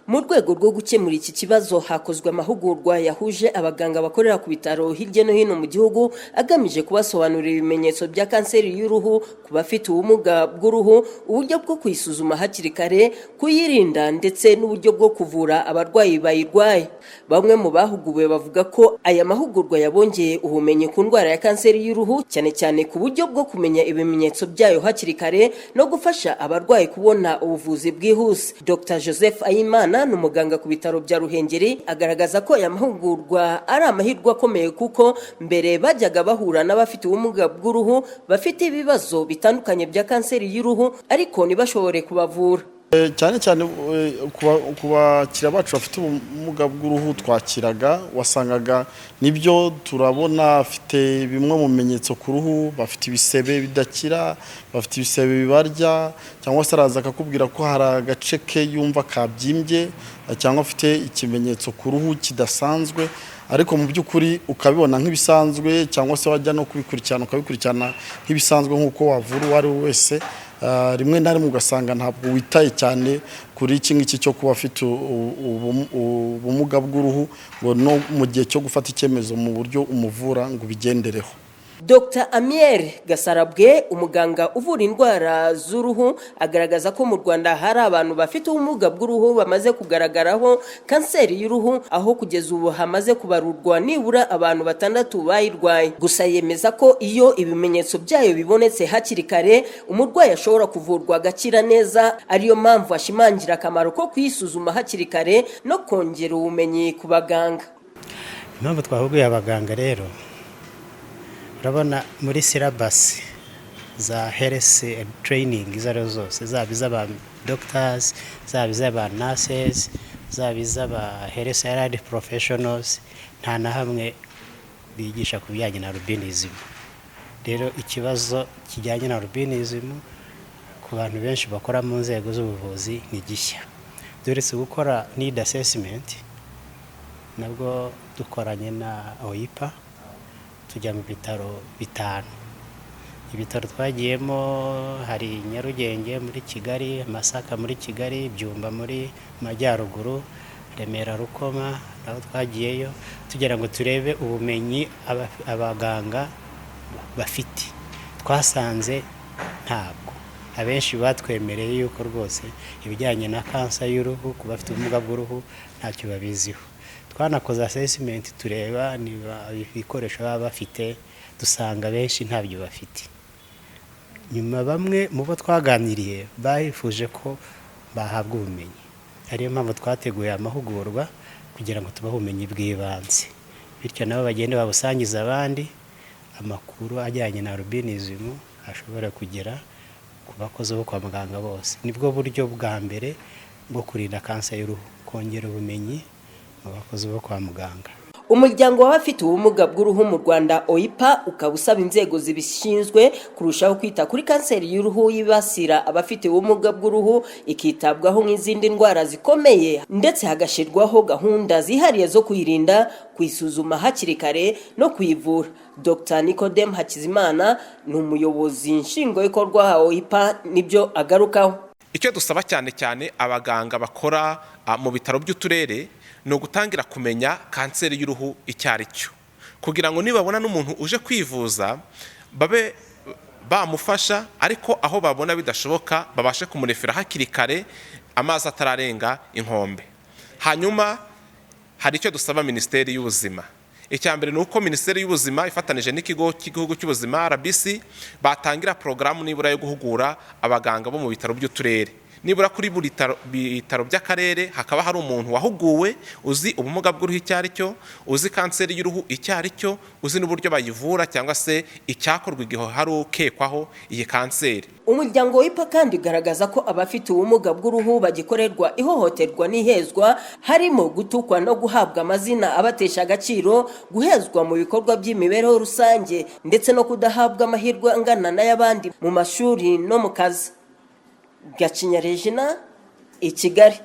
Mu rwego rwo gukemura iki kibazo hakozwe amahugurwa yahuje abaganga bakorera ku bitaro hirya no hino mu gihugu agamije kubasobanurira ibimenyetso bya kanseri y'uruhu ku bafite ubumuga bw'uruhu, uburyo bwo kuyisuzuma hakiri kare, kuyirinda ndetse n'uburyo bwo kuvura abarwayi bayirwaye. Bamwe mu bahuguwe bavuga ko aya mahugurwa yabongeye ubumenyi ku ndwara ya kanseri y'uruhu, cyane cyane ku buryo bwo kumenya ibimenyetso byayo hakiri kare no gufasha abarwayi kubona ubuvuzi bwihuse. Dr Joseph Ayimana ni umuganga ku bitaro bya Ruhengeri, agaragaza ko aya mahugurwa ari amahirwe akomeye kuko mbere bajyaga bahura n'abafite ubumuga bw'uruhu bafite ibibazo bitandukanye bya kanseri y'uruhu ariko ntibashobore kubavura. Cyane cyane ku bakiriya bacu bafite ubumuga bw'uruhu twakiraga, wasangaga nibyo turabona afite bimwe mu bimenyetso ku ruhu, bafite ibisebe bidakira, bafite ibisebe bibarya, cyangwa se araza akakubwira ko hari agace ke yumva kabyimbye cyangwa afite ikimenyetso ku ruhu kidasanzwe, ariko mu by'ukuri ukabibona nk'ibisanzwe cyangwa se wajya no ukabikurikirana nk'ibisanzwe nk'uko wavura uwo ari we wese. Rimwe na rimwe ugasanga ntabwo witaye cyane kuri iki ngiki cyo kuba afite ubumuga bw'uruhu, ngo no mu gihe cyo gufata icyemezo mu buryo umuvura ngo ubigendereho. Dr Amiel Gasarabwe, umuganga uvura indwara z'uruhu, agaragaza ko mu Rwanda hari abantu bafite ubumuga bw'uruhu bamaze kugaragaraho kanseri y'uruhu, aho kugeza ubu hamaze kubarurwa nibura abantu 6 bayirwaye. Gusa yemeza ko iyo ibimenyetso byayo bibonetse hakiri kare umurwayi ashobora kuvurwa agakira neza, ariyo mpamvu ashimangira akamaro ko kuyisuzuma hakiri kare no kongera ubumenyi ku baganga. Impamvu twahuguye abaganga rero, urabona muri syllabus za health training izaro zose, zaba iz'aba doctors, zaba iz'aba nurses, zaba iz'aba health allied professionals, nta na hamwe bigisha ku bijyanye na albinism. Rero ikibazo kijyanye na albinism ku bantu benshi bakora mu nzego z'ubuvuzi ni gishya. Duretse gukora need assessment, nabwo dukoranye na OIPA tujya mu bitaro 5. Ibitaro twagiyemo hari Nyarugenge muri Kigali, Masaka muri Kigali, Byumba muri Majyaruguru, Remera, Rukoma, naho twagiyeyo tugira ngo turebe ubumenyi abaganga bafite. Twasanze ntabwo abenshi batwemereye yuko rwose ibijyanye na kansa y'uruhu ku bafite ubumuga bw'uruhu ntacyo babiziho. Twanakoze assessment tureba niba ibikoresho baba bafite, dusanga benshi ntabyo bafite. Nyuma bamwe mu bo twaganiriye bayifuje ko bahabwa ubumenyi, ariyo mpamvu twateguye amahugurwa kugira ngo tubahe ubumenyi bw'ibanze, bityo nabo bagende babusangiza abandi amakuru ajyanye na albinism ashobora kugera ku bakozi bo kwa muganga bose. Nibwo buryo bwa mbere bwo kurinda kansa y'uruhu, kongera ubumenyi abakozi bo kwa muganga. Umuryango w'abafite ubumuga bw'uruhu mu Rwanda OIPA ukaba usaba inzego zibishinzwe kurushaho kwita kuri kanseri y'uruhu yibasira abafite ubumuga bw'uruhu, ikitabwaho nk'izindi ndwara zikomeye, ndetse hagashirwaho gahunda zihariye zo kuyirinda, kuyisuzuma hakiri kare no kuyivura. Dr Nicodem Hakizimana ni umuyobozi nshingwabikorwa wa OIPA, nibyo agarukaho. Icyo dusaba cyane cyane abaganga bakora mu bitaro by'uturere no gutangira kumenya kanseri y'uruhu icyari cyo, kugira ngo nibabona n'umuntu uje kwivuza babe bamufasha, ariko aho babona bidashoboka babashe kumurefera hakiri kare amazi atararenga inkombe. Hanyuma hari icyo dusaba Minisiteri y'Ubuzima. Icyambere nuko Minisiteri y'Ubuzima ifatanije n'ikigo cy'igihugu cy'ubuzima RBC batangira porogaramu nibura yo guhugura abaganga bo mu bitaro by'uturere. Nibura kuri buri bitaro by'akarere hakaba hari umuntu wahuguwe uzi ubumuga bw'uruhu icyari cyo, uzi kanseri y'uruhu icyari cyo, uzi n'uburyo bayivura cyangwa se icyakorwa igihe hari ukekwaho iyi kanseri. Umuryango w'IPA kandi ugaragaza ko abafite ubumuga bw'uruhu bagikorerwa ihohoterwa n'ihezwa, harimo gutukwa no guhabwa amazina abatesha agaciro, guhezwa mu bikorwa by'imibereho rusange, ndetse no kudahabwa amahirwe angana n'ay'abandi mu mashuri no mu kazi. Gacinya Regina, i Kigali.